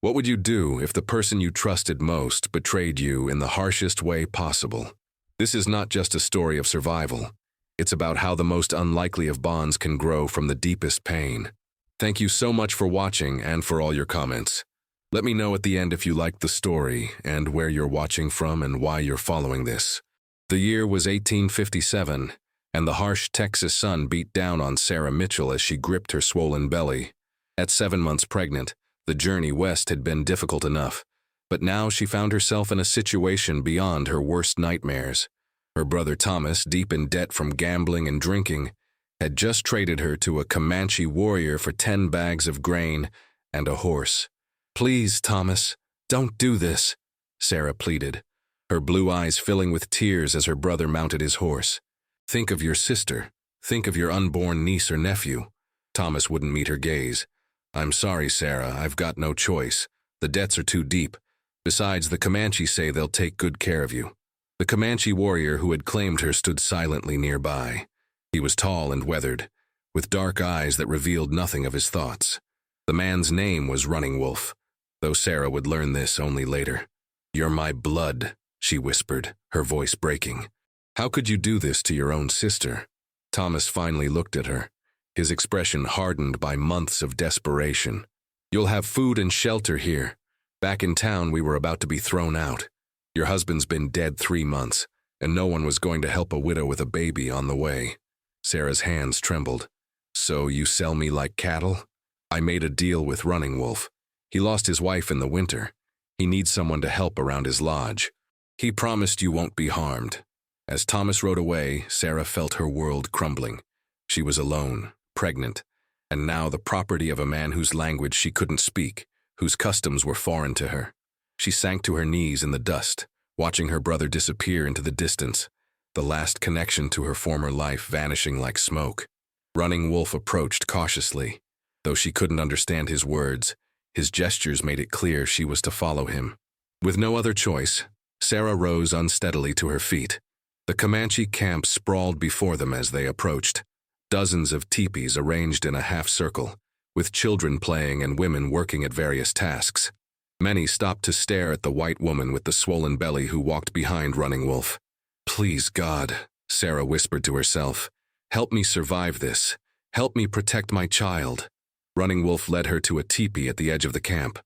What would you do if the person you trusted most betrayed you in the harshest way possible? This is not just a story of survival. It's about how the most unlikely of bonds can grow from the deepest pain. Thank you so much for watching and for all your comments. Let me know at the end if you liked the story and where you're watching from and why you're following this. The year was 1857, and the harsh Texas sun beat down on Sarah Mitchell as she gripped her swollen belly. At 7 months pregnant, the journey west had been difficult enough, but now she found herself in a situation beyond her worst nightmares. Her brother Thomas, deep in debt from gambling and drinking, had just traded her to a Comanche warrior for 10 bags of grain and a horse. "Please, Thomas, don't do this," Sarah pleaded, her blue eyes filling with tears as her brother mounted his horse. "Think of your sister. Think of your unborn niece or nephew." Thomas wouldn't meet her gaze. "I'm sorry, Sarah, I've got no choice. The debts are too deep. Besides, the Comanche say they'll take good care of you." The Comanche warrior who had claimed her stood silently nearby. He was tall and weathered, with dark eyes that revealed nothing of his thoughts. The man's name was Running Wolf, though Sarah would learn this only later. "You're my blood," she whispered, her voice breaking. "How could you do this to your own sister?" Thomas finally looked at her, his expression hardened by months of desperation. "You'll have food and shelter here. Back in town, we were about to be thrown out. Your husband's been dead 3 months, and no one was going to help a widow with a baby on the way." Sarah's hands trembled. "So you sell me like cattle?" "I made a deal with Running Wolf. He lost his wife in the winter. He needs someone to help around his lodge. He promised you won't be harmed." As Thomas rode away, Sarah felt her world crumbling. She was alone, pregnant, and now the property of a man whose language she couldn't speak, whose customs were foreign to her. She sank to her knees in the dust, watching her brother disappear into the distance, the last connection to her former life vanishing like smoke. Running Wolf approached cautiously. Though she couldn't understand his words, his gestures made it clear she was to follow him. With no other choice, Sarah rose unsteadily to her feet. The Comanche camp sprawled before them as they approached. Dozens of teepees arranged in a half-circle, with children playing and women working at various tasks. Many stopped to stare at the white woman with the swollen belly who walked behind Running Wolf. "Please, God," Sarah whispered to herself, "help me survive this. Help me protect my child." Running Wolf led her to a teepee at the edge of the camp.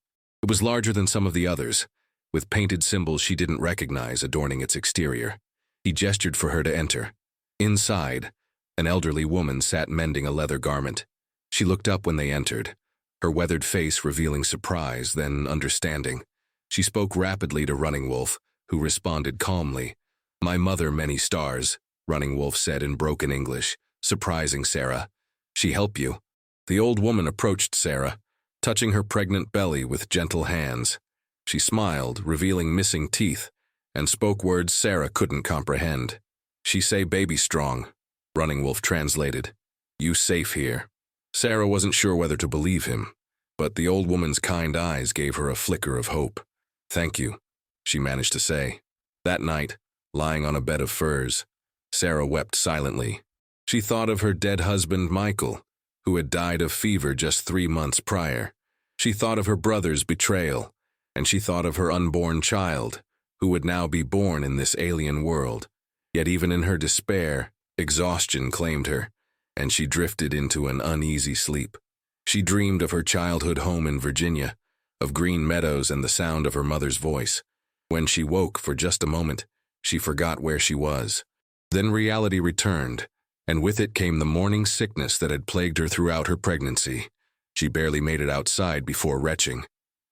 It was larger than some of the others, with painted symbols she didn't recognize adorning its exterior. He gestured for her to enter. Inside, an elderly woman sat mending a leather garment. She looked up when they entered, her weathered face revealing surprise, then understanding. She spoke rapidly to Running Wolf, who responded calmly. "My mother, Many Stars," Running Wolf said in broken English, surprising Sarah. "She help you?" The old woman approached Sarah, touching her pregnant belly with gentle hands. She smiled, revealing missing teeth, and spoke words Sarah couldn't comprehend. "She say baby strong," Running Wolf translated. "You safe here." Sarah wasn't sure whether to believe him, but the old woman's kind eyes gave her a flicker of hope. "Thank you," she managed to say. That night, lying on a bed of furs, Sarah wept silently. She thought of her dead husband, Michael, who had died of fever just 3 months prior. She thought of her brother's betrayal, and she thought of her unborn child, who would now be born in this alien world. Yet even in her despair, exhaustion claimed her, and she drifted into an uneasy sleep. She dreamed of her childhood home in Virginia, of green meadows and the sound of her mother's voice. When she woke for just a moment, she forgot where she was. Then reality returned, and with it came the morning sickness that had plagued her throughout her pregnancy. She barely made it outside before retching.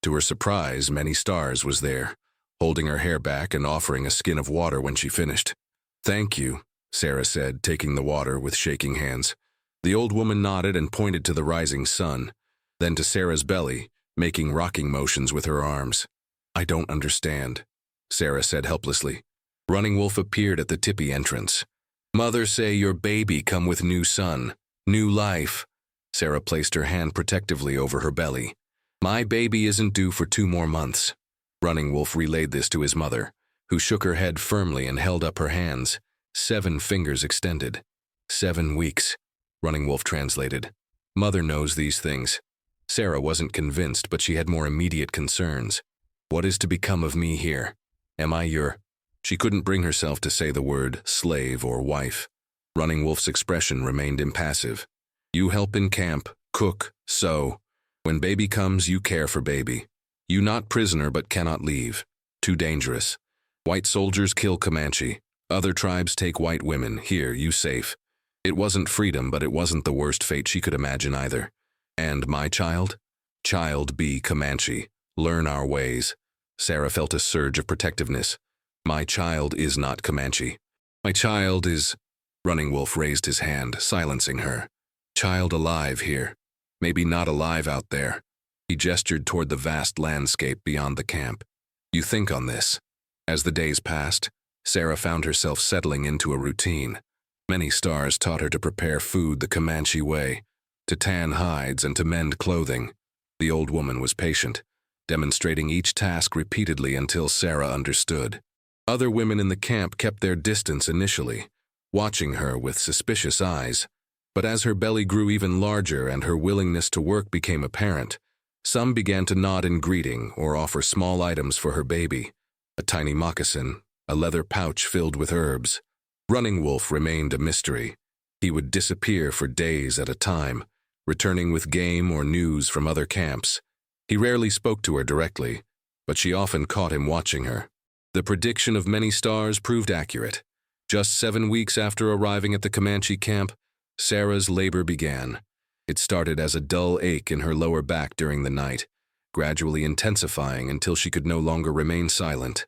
To her surprise, Many Stars was there, holding her hair back and offering a skin of water when she finished. "Thank you," Sarah said, taking the water with shaking hands. The old woman nodded and pointed to the rising sun, then to Sarah's belly, making rocking motions with her arms. "I don't understand," Sarah said helplessly. Running Wolf appeared at the tippy entrance. "Mother say your baby come with new son, new life." Sarah placed her hand protectively over her belly. "My baby isn't due for 2 more months." Running Wolf relayed this to his mother, who shook her head firmly and held up her hands, 7 fingers extended. 7 weeks, Running Wolf translated. "Mother knows these things." Sarah wasn't convinced, but she had more immediate concerns. What is to become of me here? Am I your... She couldn't bring herself to say the word slave or wife. Running Wolf's expression remained impassive. You help in camp, cook, sew. When baby comes, you care for baby. You not prisoner but cannot leave. Too dangerous. White soldiers kill Comanche. Other tribes take white women. Here, you safe. It wasn't freedom, but it wasn't the worst fate she could imagine either. And my child? Child be Comanche. Learn our ways. Sarah felt a surge of protectiveness. My child is not Comanche. My child is... Running Wolf raised his hand, silencing her. Child alive here. Maybe not alive out there. He gestured toward the vast landscape beyond the camp. You think on this. As the days passed, Sarah found herself settling into a routine. Many stars taught her to prepare food the Comanche way, to tan hides and to mend clothing. The old woman was patient, demonstrating each task repeatedly until Sarah understood. Other women in the camp kept their distance initially, watching her with suspicious eyes. But as her belly grew even larger and her willingness to work became apparent, some began to nod in greeting or offer small items for her baby. A tiny moccasin, a leather pouch filled with herbs. Running Wolf remained a mystery. He would disappear for days at a time, returning with game or news from other camps. He rarely spoke to her directly, but she often caught him watching her. The prediction of many stars proved accurate. Just 7 weeks after arriving at the Comanche camp, Sarah's labor began. It started as a dull ache in her lower back during the night, gradually intensifying until she could no longer remain silent.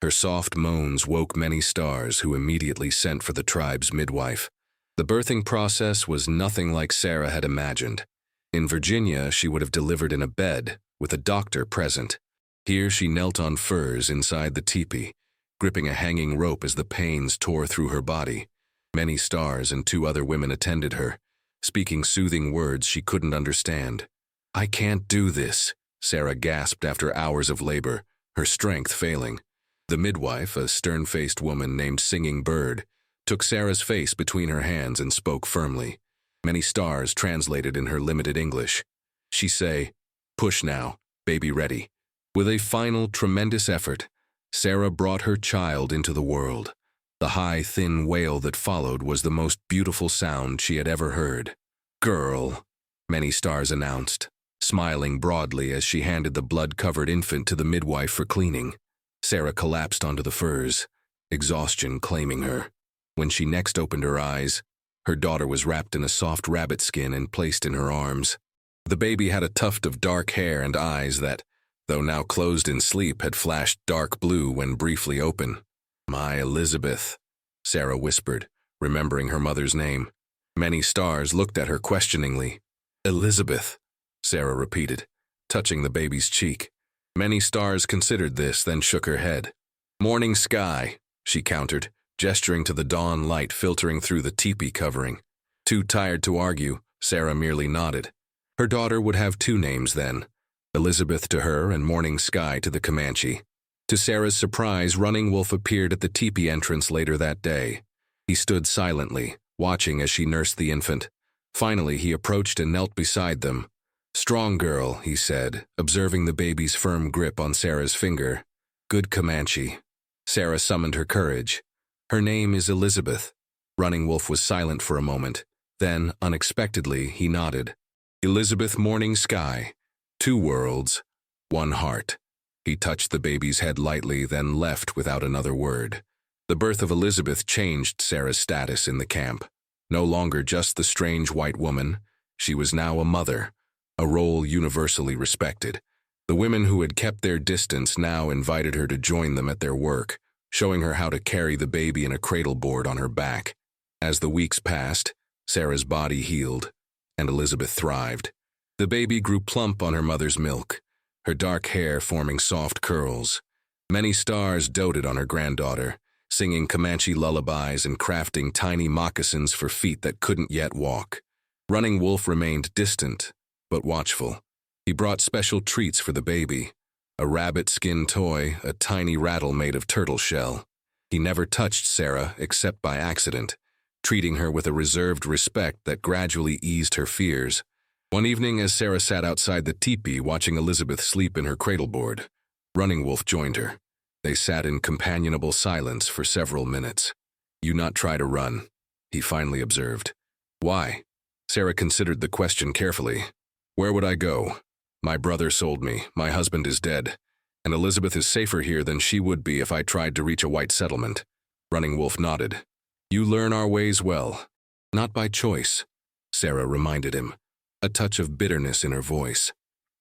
Her soft moans woke many stars who immediately sent for the tribe's midwife. The birthing process was nothing like Sarah had imagined. In Virginia, she would have delivered in a bed, with a doctor present. Here she knelt on furs inside the teepee, gripping a hanging rope as the pains tore through her body. Many stars and 2 other women attended her, speaking soothing words she couldn't understand. I can't do this, Sarah gasped after hours of labor, her strength failing. The midwife, a stern-faced woman named Singing Bird, took Sarah's face between her hands and spoke firmly. Many stars translated in her limited English. She say, push now, baby ready. With a final tremendous effort, Sarah brought her child into the world. The high, thin wail that followed was the most beautiful sound she had ever heard. Girl, many stars announced, smiling broadly as she handed the blood-covered infant to the midwife for cleaning. Sarah collapsed onto the furs, exhaustion claiming her. When she next opened her eyes, her daughter was wrapped in a soft rabbit skin and placed in her arms. The baby had a tuft of dark hair and eyes that, though now closed in sleep, had flashed dark blue when briefly open. My Elizabeth, Sarah whispered, remembering her mother's name. Many stars looked at her questioningly. Elizabeth, Sarah repeated, touching the baby's cheek. Many stars considered this, then shook her head. Morning sky, she countered, gesturing to the dawn light filtering through the teepee covering. Too tired to argue, Sarah merely nodded. Her daughter would have 2 names then, Elizabeth to her and Morning Sky to the Comanche. To Sarah's surprise, Running Wolf appeared at the teepee entrance later that day. He stood silently, watching as she nursed the infant. Finally, he approached and knelt beside them. Strong girl, he said, observing the baby's firm grip on Sarah's finger. Good Comanche. Sarah summoned her courage. Her name is Elizabeth. Running Wolf was silent for a moment. Then, unexpectedly, he nodded. Elizabeth Morning Sky. 2 worlds, 1 heart. He touched the baby's head lightly, then left without another word. The birth of Elizabeth changed Sarah's status in the camp. No longer just the strange white woman, she was now a mother, a role universally respected. The women who had kept their distance now invited her to join them at their work, showing her how to carry the baby in a cradle board on her back. As the weeks passed, Sarah's body healed, and Elizabeth thrived. The baby grew plump on her mother's milk, her dark hair forming soft curls. Many stars doted on her granddaughter, singing Comanche lullabies and crafting tiny moccasins for feet that couldn't yet walk. Running Wolf remained distant, but watchful. He brought special treats for the baby, a rabbit skin toy, a tiny rattle made of turtle shell. He never touched Sarah except by accident, treating her with a reserved respect that gradually eased her fears. One evening, as Sarah sat outside the teepee watching Elizabeth sleep in her cradleboard, Running Wolf joined her. They sat in companionable silence for several minutes. "You not try to run," he finally observed. "Why?" Sarah considered the question carefully. "Where would I go? My brother sold me, my husband is dead, and Elizabeth is safer here than she would be if I tried to reach a white settlement." Running Wolf nodded. "You learn our ways well." "Not by choice," Sarah reminded him, a touch of bitterness in her voice.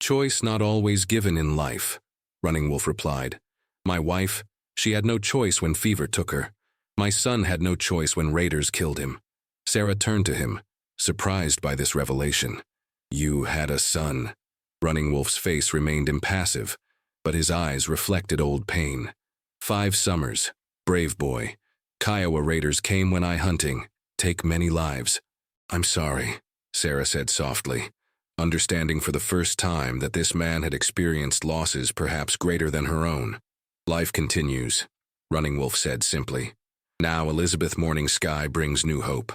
"Choice not always given in life," Running Wolf replied. "My wife, she had no choice when fever took her. My son had no choice when raiders killed him." Sarah turned to him, surprised by this revelation. "You had a son." Running Wolf's face remained impassive, but his eyes reflected old pain. "5 summers, brave boy. Kiowa raiders came when I hunting, take many lives." "I'm sorry," Sarah said softly, understanding for the first time that this man had experienced losses perhaps greater than her own. "Life continues," Running Wolf said simply. Now Elizabeth morning sky brings new hope.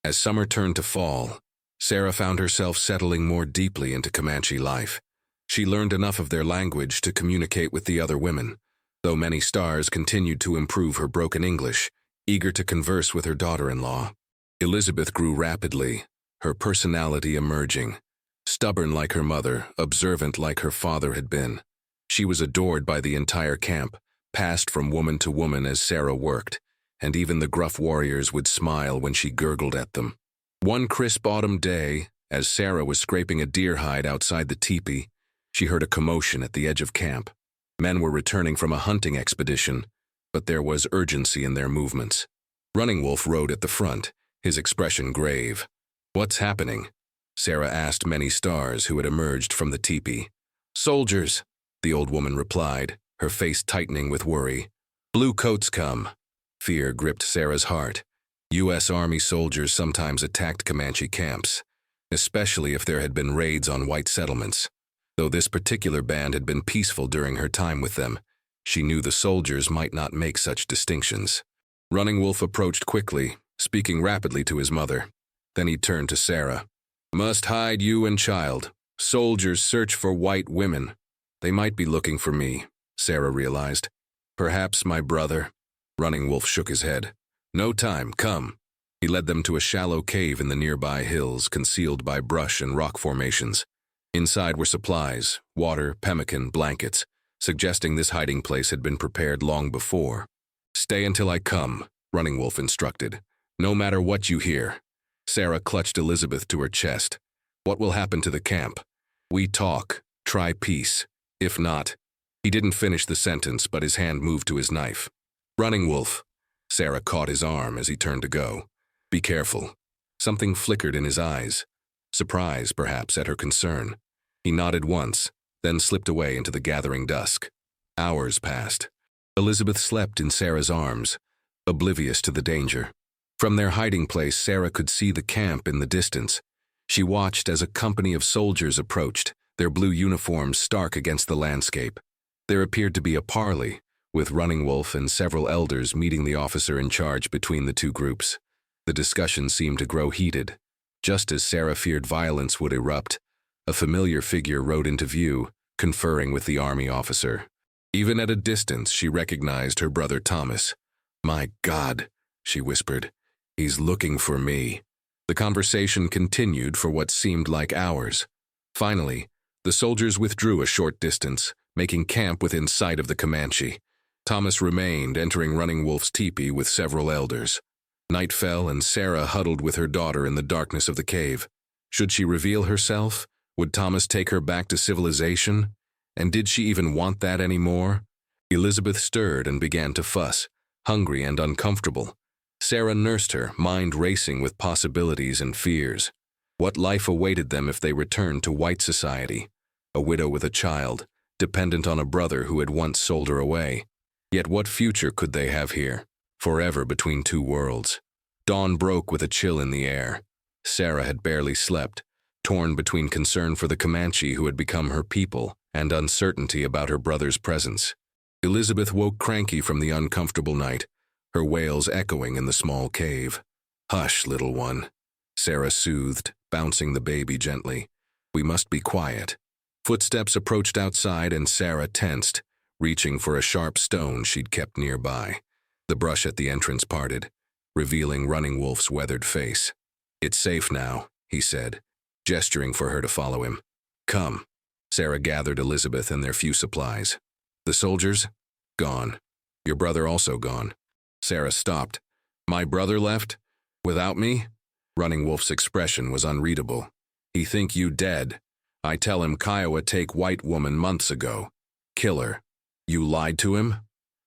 As summer turned to fall, Sarah found herself settling more deeply into Comanche life. She learned enough of their language to communicate with the other women, though many stars continued to improve her broken English, eager to converse with her daughter-in-law. Elizabeth grew rapidly, her personality emerging. Stubborn like her mother, observant like her father had been. She was adored by the entire camp, passed from woman to woman as Sarah worked, and even the gruff warriors would smile when she gurgled at them. One crisp autumn day, as Sarah was scraping a deer hide outside the teepee, she heard a commotion at the edge of camp. Men were returning from a hunting expedition, but there was urgency in their movements. Running Wolf rode at the front, his expression grave. "What's happening?" Sarah asked many stars who had emerged from the teepee. "Soldiers," the old woman replied, her face tightening with worry. "Blue coats come." Fear gripped Sarah's heart. U.S. Army soldiers sometimes attacked Comanche camps, especially if there had been raids on white settlements. Though this particular band had been peaceful during her time with them, she knew the soldiers might not make such distinctions. Running Wolf approached quickly, speaking rapidly to his mother. Then he turned to Sarah. "Must hide you and child. Soldiers search for white women. They might be looking for me," Sarah realized. "Perhaps my brother." Running Wolf shook his head. "No time, come." He led them to a shallow cave in the nearby hills, concealed by brush and rock formations. Inside were supplies, water, pemmican, blankets, suggesting this hiding place had been prepared long before. "Stay until I come," Running Wolf instructed. "No matter what you hear." Sarah clutched Elizabeth to her chest. "What will happen to the camp? We talk, try peace. If not." He didn't finish the sentence, but his hand moved to his knife. "Running Wolf." Sarah caught his arm as he turned to go. "Be careful." Something flickered in his eyes. Surprise, perhaps, at her concern. He nodded once, then slipped away into the gathering dusk. Hours passed. Elizabeth slept in Sarah's arms, oblivious to the danger. From their hiding place, Sarah could see the camp in the distance. She watched as a company of soldiers approached, their blue uniforms stark against the landscape. There appeared to be a parley, with Running Wolf and several elders meeting the officer in charge between the two groups. The discussion seemed to grow heated. Just as Sarah feared violence would erupt, a familiar figure rode into view, conferring with the army officer. Even at a distance, she recognized her brother Thomas. "My God," she whispered, "he's looking for me." The conversation continued for what seemed like hours. Finally, the soldiers withdrew a short distance, making camp within sight of the Comanche. Thomas remained, entering Running Wolf's teepee with several elders. Night fell and Sarah huddled with her daughter in the darkness of the cave. Should she reveal herself? Would Thomas take her back to civilization? And did she even want that anymore? Elizabeth stirred and began to fuss, hungry and uncomfortable. Sarah nursed her, mind racing with possibilities and fears. What life awaited them if they returned to white society? A widow with a child, dependent on a brother who had once sold her away. Yet what future could they have here, forever between two worlds? Dawn broke with a chill in the air. Sarah had barely slept, torn between concern for the Comanche who had become her people and uncertainty about her brother's presence. Elizabeth woke cranky from the uncomfortable night, her wails echoing in the small cave. "Hush, little one," Sarah soothed, bouncing the baby gently. We must be quiet. Footsteps approached outside and Sarah tensed, reaching for a sharp stone she'd kept nearby. The brush at the entrance parted, revealing Running Wolf's weathered face. "It's safe now," he said, gesturing for her to follow him. "Come." Sarah gathered Elizabeth and their few supplies. "The soldiers? Gone. Your brother also gone." Sarah stopped. "My brother left? Without me?" Running Wolf's expression was unreadable. "He think you dead. I tell him Kiowa take white woman months ago. Kill her. You lied to him?"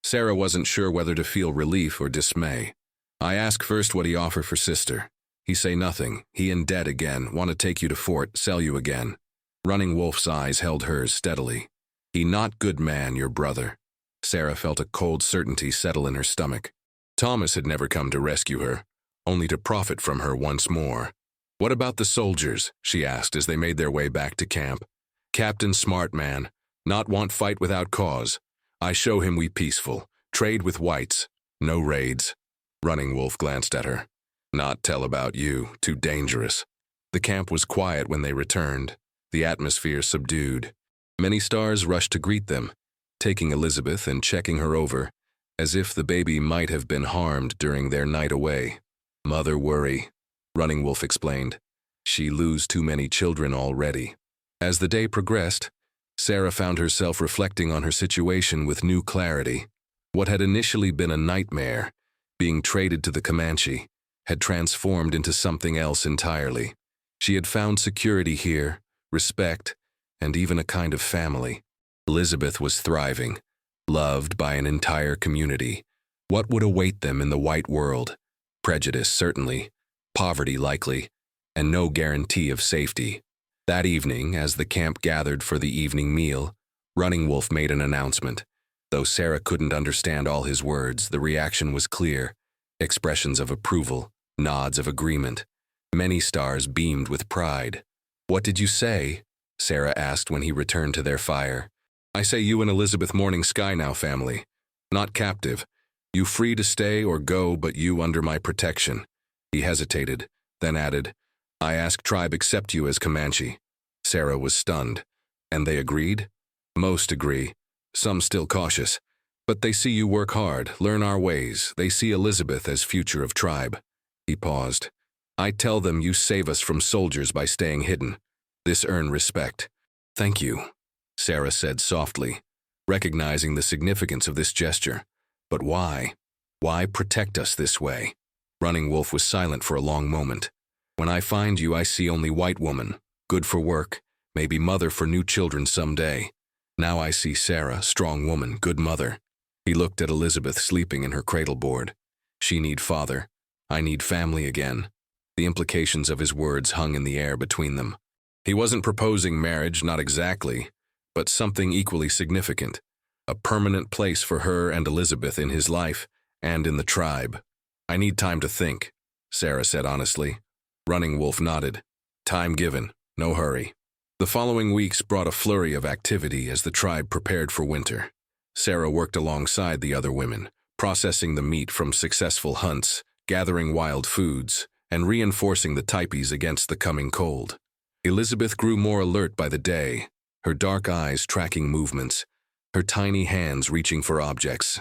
Sarah wasn't sure whether to feel relief or dismay. "I ask first what he offer for sister. He say nothing. He in debt again, want to take you to fort, sell you again." Running Wolf's eyes held hers steadily. "He not good man, your brother." Sarah felt a cold certainty settle in her stomach. Thomas had never come to rescue her, only to profit from her once more. "What about the soldiers?" she asked as they made their way back to camp. "Captain smart man, not want fight without cause. I show him we peaceful, trade with whites, no raids." Running Wolf glanced at her. "Not tell about you, too dangerous." The camp was quiet when they returned, the atmosphere subdued. Many stars rushed to greet them, taking Elizabeth and checking her over, as if the baby might have been harmed during their night away. "Mother worry," Running Wolf explained. "She lose too many children already." As the day progressed, Sarah found herself reflecting on her situation with new clarity. What had initially been a nightmare, being traded to the Comanche, had transformed into something else entirely. She had found security here, respect, and even a kind of family. Elizabeth was thriving, loved by an entire community. What would await them in the white world? Prejudice, certainly, poverty likely, and no guarantee of safety. That evening, as the camp gathered for the evening meal, Running Wolf made an announcement. Though Sarah couldn't understand all his words, the reaction was clear. Expressions of approval, nods of agreement. Many stars beamed with pride. "What did you say?" Sarah asked when he returned to their fire. "I say you and Elizabeth Morning Sky now, family. Not captive. You free to stay or go, but you under my protection." He hesitated, then added, "I ask tribe accept you as Comanche." Sarah was stunned. "And they agreed?" "Most agree. Some still cautious. But they see you work hard, learn our ways. They see Elizabeth as future of tribe." He paused. "I tell them you save us from soldiers by staying hidden. This earn respect." "Thank you," Sarah said softly, recognizing the significance of this gesture. "But why? Why protect us this way?" Running Wolf was silent for a long moment. "When I find you, I see only white woman, good for work, maybe mother for new children someday. Now I see Sarah, strong woman, good mother." He looked at Elizabeth sleeping in her cradle board. "She need father. I need family again." The implications of his words hung in the air between them. He wasn't proposing marriage, not exactly, but something equally significant. A permanent place for her and Elizabeth in his life and in the tribe. "I need time to think," Sarah said honestly. Running Wolf nodded. "Time given, no hurry." The following weeks brought a flurry of activity as the tribe prepared for winter. Sarah worked alongside the other women, processing the meat from successful hunts, gathering wild foods, and reinforcing the teepees against the coming cold. Elizabeth grew more alert by the day, her dark eyes tracking movements, her tiny hands reaching for objects.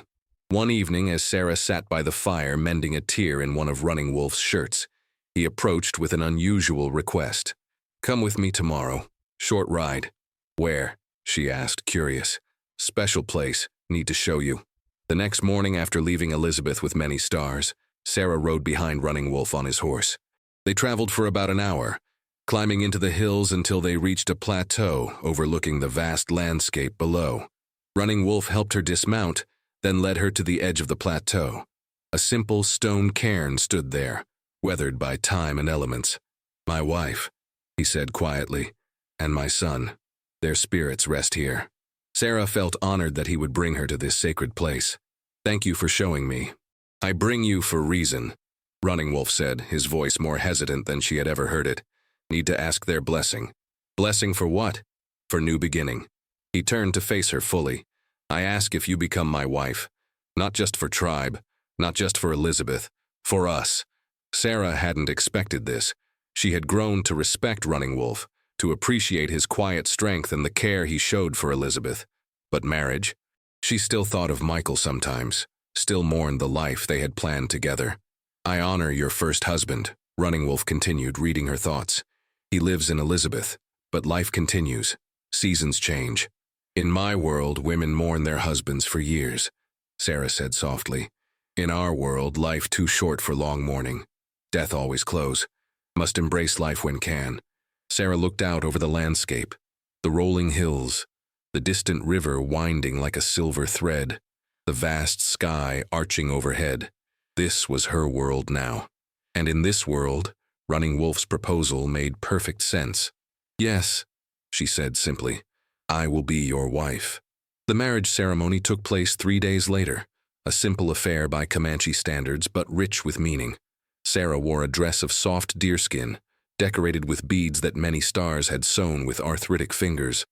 One evening, as Sarah sat by the fire mending a tear in one of Running Wolf's shirts, he approached with an unusual request. "Come with me tomorrow. Short ride." "Where?" she asked, curious. "Special place. Need to show you." The next morning, after leaving Elizabeth with many stars, Sarah rode behind Running Wolf on his horse. They traveled for about an hour, climbing into the hills until they reached a plateau overlooking the vast landscape below. Running Wolf helped her dismount, then led her to the edge of the plateau. A simple stone cairn stood there, weathered by time and elements. "My wife," he said quietly, "and my son. Their spirits rest here." Sarah felt honored that he would bring her to this sacred place. "Thank you for showing me." "I bring you for reason," Running Wolf said, his voice more hesitant than she had ever heard it. "Need to ask their blessing." "Blessing for what?" "For new beginning." He turned to face her fully. "I ask if you become my wife. Not just for tribe, not just for Elizabeth, for us." Sarah hadn't expected this. She had grown to respect Running Wolf, to appreciate his quiet strength and the care he showed for Elizabeth. But marriage? She still thought of Michael sometimes, still mourned the life they had planned together. I honor your first husband, Running Wolf continued, reading her thoughts. He lives in Elizabeth, but life continues. Seasons change. In my world, women mourn their husbands for years, Sarah said softly. In our world, life too short for long mourning. Death always close. Must embrace life when can. Sarah looked out over the landscape, the rolling hills, the distant river winding like a silver thread, the vast sky arching overhead. This was her world now. And in this world, Running Wolf's proposal made perfect sense. Yes, she said simply, I will be your wife. The marriage ceremony took place 3 days later, a simple affair by Comanche standards, but rich with meaning. Sarah wore a dress of soft deerskin, decorated with beads that many stars had sewn with arthritic fingers.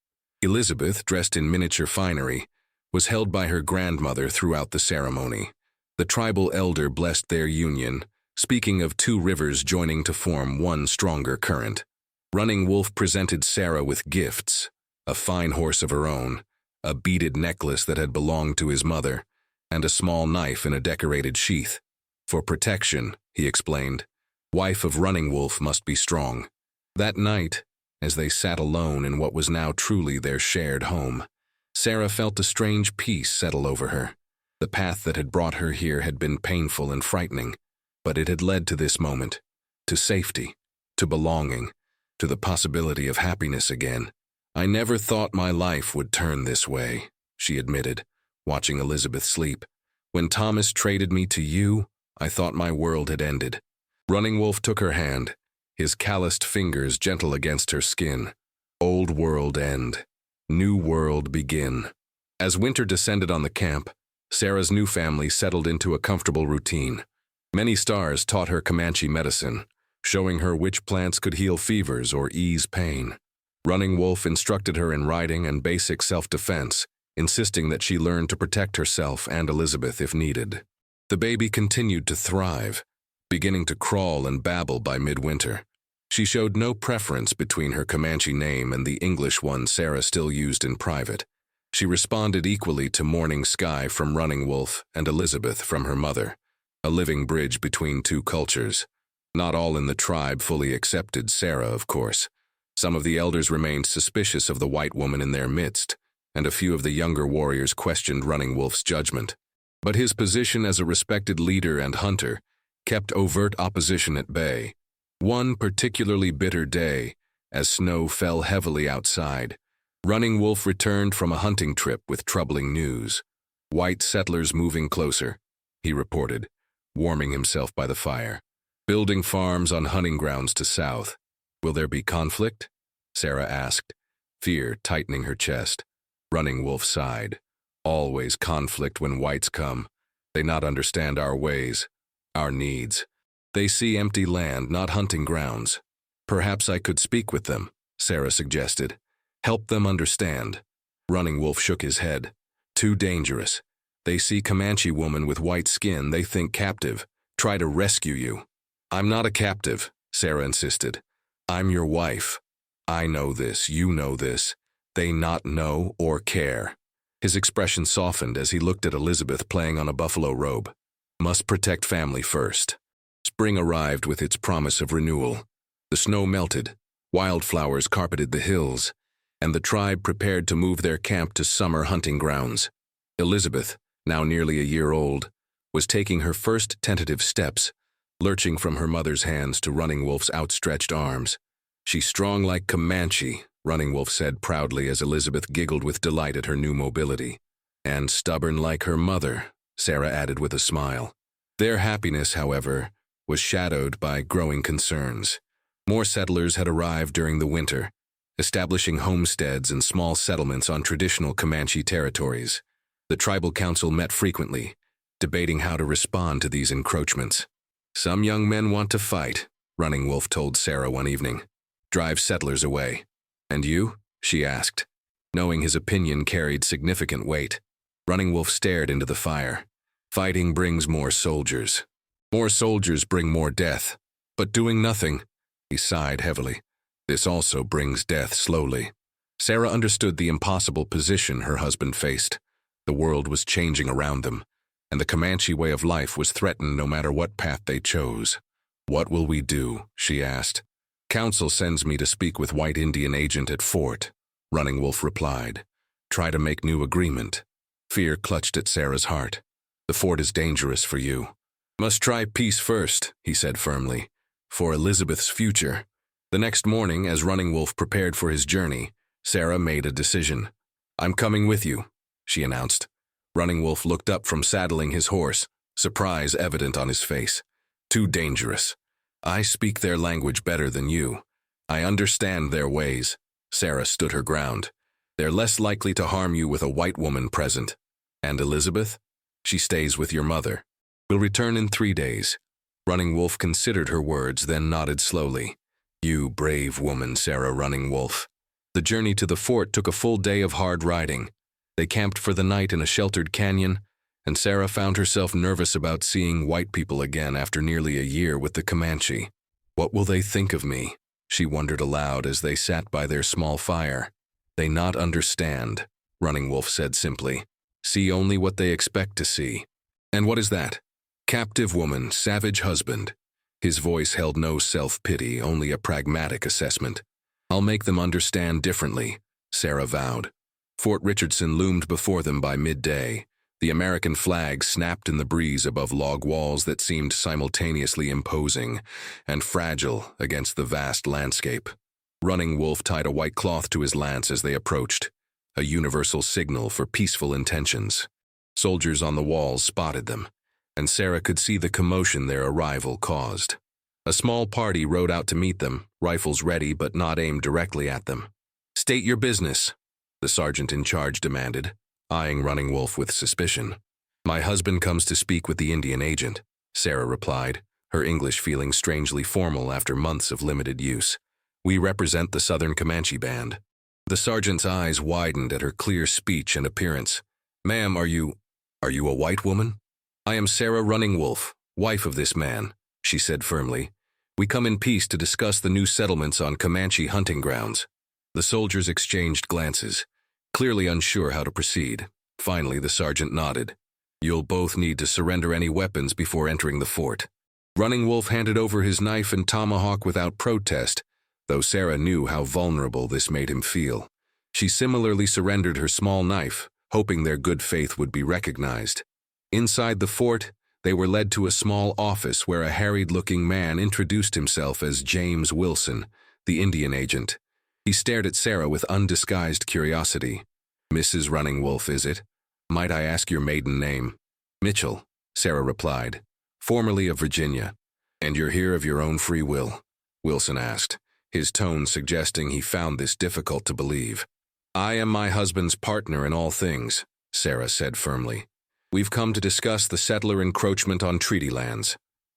Elizabeth, dressed in miniature finery, was held by her grandmother throughout the ceremony. The tribal elder blessed their union, speaking of 2 rivers joining to form one stronger current. Running Wolf presented Sarah with gifts, a fine horse of her own, a beaded necklace that had belonged to his mother, and a small knife in a decorated sheath. For protection, he explained, wife of Running Wolf must be strong. That night, as they sat alone in what was now truly their shared home, Sarah felt a strange peace settle over her. The path that had brought her here had been painful and frightening, but it had led to this moment, to safety, to belonging, to the possibility of happiness again. I never thought my life would turn this way, she admitted, watching Elizabeth sleep. When Thomas traded me to you, I thought my world had ended. Running Wolf took her hand, his calloused fingers gentle against her skin. Old world end. New world begin. As winter descended on the camp, Sarah's new family settled into a comfortable routine. Many stars taught her Comanche medicine, showing her which plants could heal fevers or ease pain. Running Wolf instructed her in riding and basic self-defense, insisting that she learn to protect herself and Elizabeth if needed. The baby continued to thrive, beginning to crawl and babble by midwinter. She showed no preference between her Comanche name and the English one Sarah still used in private. She responded equally to Morning Sky from Running Wolf and Elizabeth from her mother, a living bridge between 2 cultures. Not all in the tribe fully accepted Sarah, of course. Some of the elders remained suspicious of the white woman in their midst, and a few of the younger warriors questioned Running Wolf's judgment. But his position as a respected leader and hunter kept overt opposition at bay. One particularly bitter day, as snow fell heavily outside, Running Wolf returned from a hunting trip with troubling news. White settlers moving closer, he reported, warming himself by the fire. Building farms on hunting grounds to south. Will there be conflict? Sarah asked, fear tightening her chest. Running Wolf sighed. Always conflict when whites come. They not understand our ways, our needs. They see empty land, not hunting grounds. Perhaps I could speak with them, Sarah suggested. Help them understand. Running Wolf shook his head. Too dangerous. They see Comanche woman with white skin, they think captive. Try to rescue you. I'm not a captive, Sarah insisted. I'm your wife. I know this, you know this. They not know or care. His expression softened as he looked at Elizabeth playing on a buffalo robe. Must protect family first. Spring arrived with its promise of renewal. The snow melted, wildflowers carpeted the hills, and the tribe prepared to move their camp to summer hunting grounds. Elizabeth, now nearly a year old, was taking her first tentative steps, lurching from her mother's hands to Running Wolf's outstretched arms. She's strong like Comanche, Running Wolf said proudly as Elizabeth giggled with delight at her new mobility. And stubborn like her mother, Sarah added with a smile. Their happiness, however, was shadowed by growing concerns. More settlers had arrived during the winter, establishing homesteads and small settlements on traditional Comanche territories. The tribal council met frequently, debating how to respond to these encroachments. Some young men want to fight, Running Wolf told Sarah one evening. Drive settlers away. And you? She asked, knowing his opinion carried significant weight. Running Wolf stared into the fire. Fighting brings more soldiers. More soldiers bring more death. But doing nothing, he sighed heavily. This also brings death slowly. Sarah understood the impossible position her husband faced. The world was changing around them, and the Comanche way of life was threatened no matter what path they chose. "What will we do?" she asked. "Council sends me to speak with White Indian agent at fort," Running Wolf replied. "Try to make new agreement." Fear clutched at Sarah's heart. "The fort is dangerous for you." "Must try peace first," he said firmly, "for Elizabeth's future." The next morning, as Running Wolf prepared for his journey, Sarah made a decision. "I'm coming with you," she announced. Running Wolf looked up from saddling his horse, surprise evident on his face. "Too dangerous. I speak their language better than you. I understand their ways." Sarah stood her ground. "They're less likely to harm you with a white woman present. And Elizabeth? She stays with your mother. We'll return in 3 days." Running Wolf considered her words, then nodded slowly. "You brave woman, Sarah Running Wolf." The journey to the fort took a full day of hard riding. They camped for the night in a sheltered canyon, and Sarah found herself nervous about seeing white people again after nearly a year with the Comanche. "What will they think of me?" she wondered aloud as they sat by their small fire. "They not understand," Running Wolf said simply. "See only what they expect to see." "And what is that?" "Captive woman, savage husband." His voice held no self-pity, only a pragmatic assessment. "I'll make them understand differently," Sarah vowed. Fort Richardson loomed before them by midday. The American flag snapped in the breeze above log walls that seemed simultaneously imposing and fragile against the vast landscape. Running Wolf tied a white cloth to his lance as they approached, a universal signal for peaceful intentions. Soldiers on the walls spotted them, and Sarah could see the commotion their arrival caused. A small party rode out to meet them, rifles ready but not aimed directly at them. "State your business," the sergeant in charge demanded, eyeing Running Wolf with suspicion. "My husband comes to speak with the Indian agent," Sarah replied, her English feeling strangely formal after months of limited use. "We represent the Southern Comanche Band." The sergeant's eyes widened at her clear speech and appearance. "Ma'am, are you a white woman?" "I am Sarah Running Wolf, wife of this man," she said firmly. "We come in peace to discuss the new settlements on Comanche hunting grounds." The soldiers exchanged glances, clearly unsure how to proceed. Finally, the sergeant nodded. "You'll both need to surrender any weapons before entering the fort." Running Wolf handed over his knife and tomahawk without protest, though Sarah knew how vulnerable this made him feel. She similarly surrendered her small knife, hoping their good faith would be recognized. Inside the fort, they were led to a small office where a harried-looking man introduced himself as James Wilson, the Indian agent. He stared at Sarah with undisguised curiosity. "Mrs. Running Wolf, is it? Might I ask your maiden name?" "Mitchell," Sarah replied, "formerly of Virginia." "And you're here of your own free will?" Wilson asked, his tone suggesting he found this difficult to believe. "I am my husband's partner in all things," Sarah said firmly. "We've come to discuss the settler encroachment on treaty lands."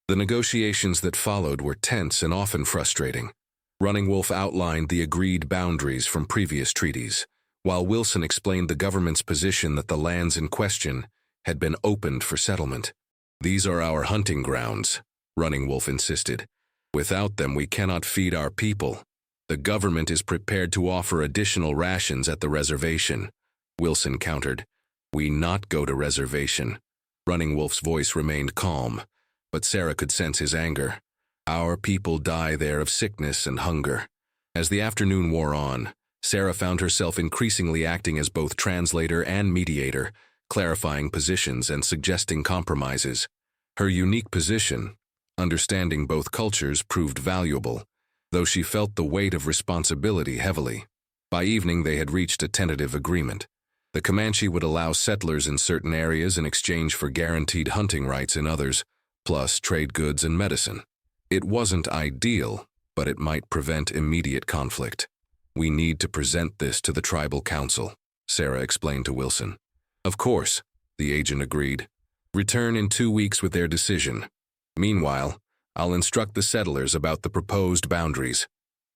The negotiations that followed were tense and often frustrating. Running Wolf outlined the agreed boundaries from previous treaties, while Wilson explained the government's position that the lands in question had been opened for settlement. "These are our hunting grounds," Running Wolf insisted. "Without them, we cannot feed our people. The government is prepared to offer additional rations at the reservation," Wilson countered. "We not go to reservation." Running Wolf's voice remained calm, but Sarah could sense his anger. "Our people die there of sickness and hunger." As the afternoon wore on, Sarah found herself increasingly acting as both translator and mediator, clarifying positions and suggesting compromises. Her unique position, understanding both cultures, proved valuable, though she felt the weight of responsibility heavily. By evening, they had reached a tentative agreement. The Comanche would allow settlers in certain areas in exchange for guaranteed hunting rights in others, plus trade goods and medicine. It wasn't ideal, but it might prevent immediate conflict. "We need to present this to the tribal council," Sarah explained to Wilson. "Of course," the agent agreed. "Return in 2 weeks with their decision. Meanwhile, I'll instruct the settlers about the proposed boundaries."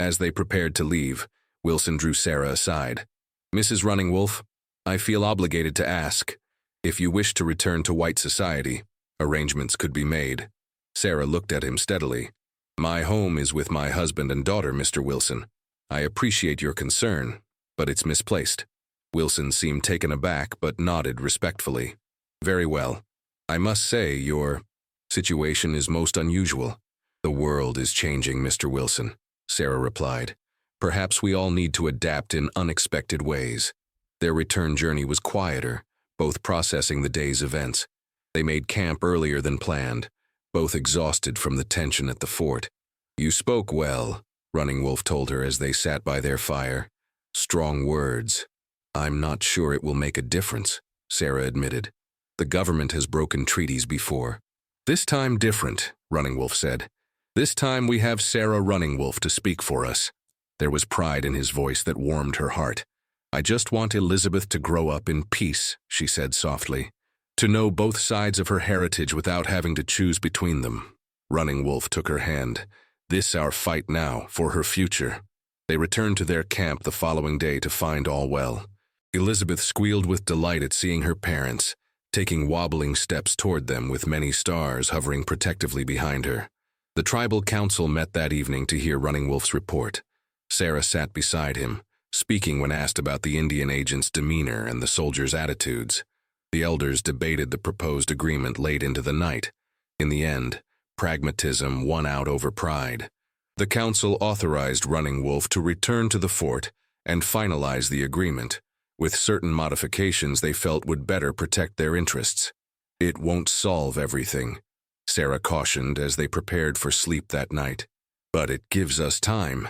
As they prepared to leave, Wilson drew Sarah aside. "Mrs. Running Wolf, I feel obligated to ask, if you wish to return to white society, arrangements could be made." Sarah looked at him steadily. "My home is with my husband and daughter, Mr. Wilson. I appreciate your concern, but it's misplaced. Wilson seemed taken aback but nodded respectfully. Very well. I must say your situation is most unusual. The world is changing, Mr. Wilson, Sarah replied. Perhaps we all need to adapt in unexpected ways. Their return journey was quieter, both processing the day's events. They made camp earlier than planned, both exhausted from the tension at the fort. You spoke well, Running Wolf told her as they sat by their fire. Strong words. I'm not sure it will make a difference, Sarah admitted. The government has broken treaties before. This time different, Running Wolf said. This time we have Sarah Running Wolf to speak for us. There was pride in his voice that warmed her heart. I just want Elizabeth to grow up in peace, she said softly. To know both sides of her heritage without having to choose between them. Running Wolf took her hand. This our fight now, for her future. They returned to their camp the following day to find all well. Elizabeth squealed with delight at seeing her parents, taking wobbling steps toward them with many stars hovering protectively behind her. The tribal council met that evening to hear Running Wolf's report. Sarah sat beside him, speaking when asked about the Indian agent's demeanor and the soldiers' attitudes. The elders debated the proposed agreement late into the night. In the end, pragmatism won out over pride. The council authorized Running Wolf to return to the fort and finalize the agreement, with certain modifications they felt would better protect their interests. It won't solve everything, Sarah cautioned as they prepared for sleep that night. But it gives us time.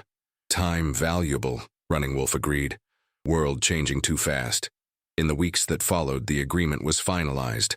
Time valuable, Running Wolf agreed. World changing too fast. In the weeks that followed, the agreement was finalized.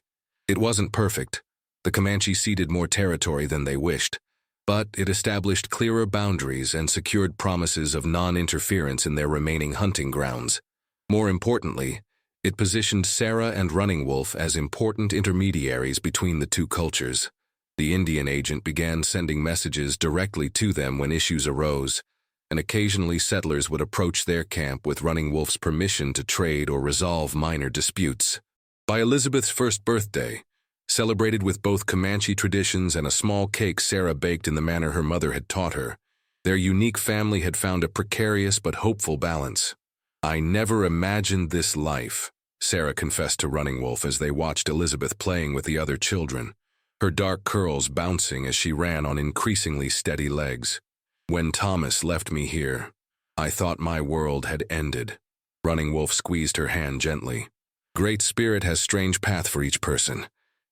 It wasn't perfect. The Comanche ceded more territory than they wished, but it established clearer boundaries and secured promises of non-interference in their remaining hunting grounds. More importantly, it positioned Sarah and Running Wolf as important intermediaries between the two cultures. The Indian agent began sending messages directly to them when issues arose, and occasionally settlers would approach their camp with Running Wolf's permission to trade or resolve minor disputes. By Elizabeth's first birthday, celebrated with both Comanche traditions and a small cake Sarah baked in the manner her mother had taught her, their unique family had found a precarious but hopeful balance. I never imagined this life, Sarah confessed to Running Wolf as they watched Elizabeth playing with the other children, her dark curls bouncing as she ran on increasingly steady legs. When Thomas left me here, I thought my world had ended. Running Wolf squeezed her hand gently. Great Spirit has strange path for each person.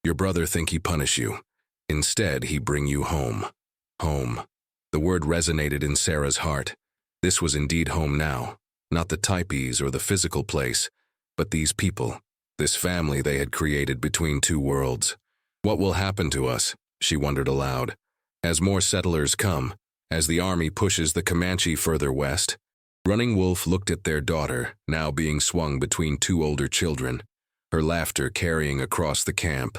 Your brother think he punish you. Instead, he bring you home. Home. The word resonated in Sarah's heart. This was indeed home now. Not the types or the physical place, but these people, this family they had created between two worlds. What will happen to us? She wondered aloud. As more settlers come, as the army pushes the Comanche further west, Running Wolf looked at their daughter, now being swung between two older children, her laughter carrying across the camp.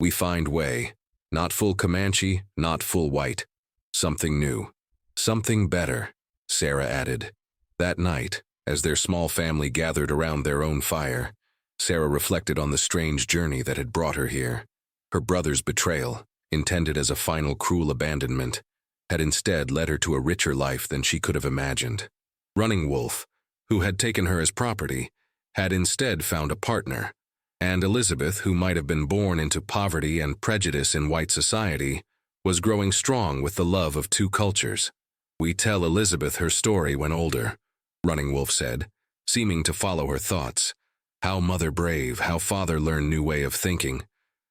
We find way. Not full Comanche, not full white. Something new. Something better, Sarah added. That night, as their small family gathered around their own fire, Sarah reflected on the strange journey that had brought her here. Her brother's betrayal, intended as a final cruel abandonment, had instead led her to a richer life than she could have imagined. Running Wolf, who had taken her as property, had instead found a partner, and Elizabeth, who might have been born into poverty and prejudice in white society, was growing strong with the love of two cultures. We tell Elizabeth her story when older, Running Wolf said, seeming to follow her thoughts. How mother brave, how father learn new way of thinking,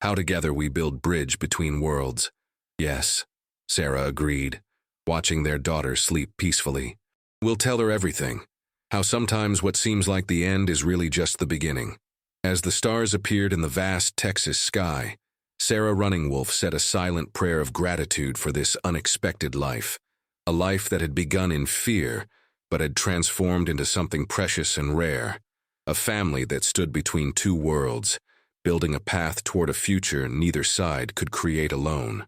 how together we build bridge between worlds. Yes, Sarah agreed, watching their daughter sleep peacefully. We'll tell her everything, how sometimes what seems like the end is really just the beginning. As the stars appeared in the vast Texas sky, Sarah Running Wolf said a silent prayer of gratitude for this unexpected life, a life that had begun in fear, but had transformed into something precious and rare, a family that stood between two worlds, building a path toward a future neither side could create alone.